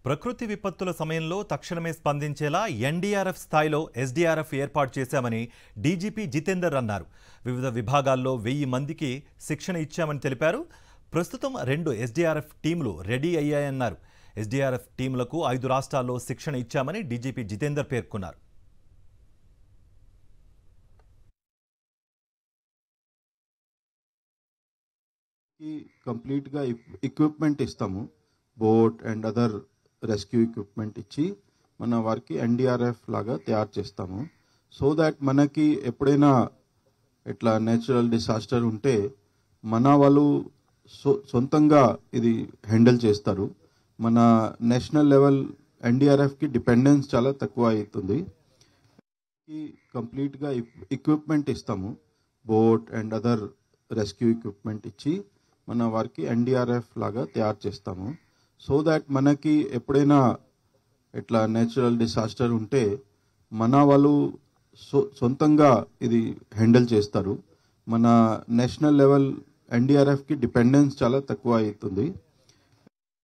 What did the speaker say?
ప్రకృతి విపత్తుల సమయంలో తక్షణమే స్పందించేలా ఎన్డీఆర్ఎఫ్ స్థాయిలో ఎస్డీఆర్ఎఫ్ ఏర్పాటు చేశామని డీజీపీ జితేందర్ అన్నారు. వివిధ విభాగాల్లో 1000 మందికి శిక్షణ ఇచ్చామని తెలిపారు. ప్రస్తుతం 2 ఎస్డీఆర్ఎఫ్ టీంలు రెడీ అయ్యాయన్నారు. ఎస్డీఆర్ఎఫ్ టీంలకు 5 రాష్ట్రాల్లో శిక్షణ ఇచ్చామని డీజీపీ జితేందర్ పేర్కొన్నారు. కంప్లీట్ గా ఎక్విప్మెంట్ ఇస్తాము. Boat and other rescue equipment ఇచ్చి మన వారికి ఎన్డీఆర్ఎఫ్ లాగా తయారు చేస్తాము. సో దాట్ మనకి ఎప్పుడైనా ఇట్లా నేచురల్ డిసాస్టర్ ఉంటే మన వాళ్ళు సొంతంగా ఇది హ్యాండిల్ చేస్తారు. మన నేషనల్ లెవెల్ ఎన్డీఆర్ఎఫ్కి డిపెండెన్స్ చాలా తక్కువ అవుతుంది. కంప్లీట్గా ఎక్విప్మెంట్ ఇస్తాము. Boat and other rescue equipment ఇచ్చి మన వారికి ఎన్డీఆర్ఎఫ్ లాగా తయారు చేస్తాము. సో దాట్ మనకి ఎప్పుడైనా ఇట్లా నేచురల్ డిసాస్టర్ ఉంటే మన వాళ్ళు సొంతంగా ఇది హ్యాండిల్ చేస్తారు. మన నేషనల్ లెవెల్ ఎన్డీఆర్ఎఫ్కి డిపెండెన్స్ చాలా తక్కువ అవుతుంది.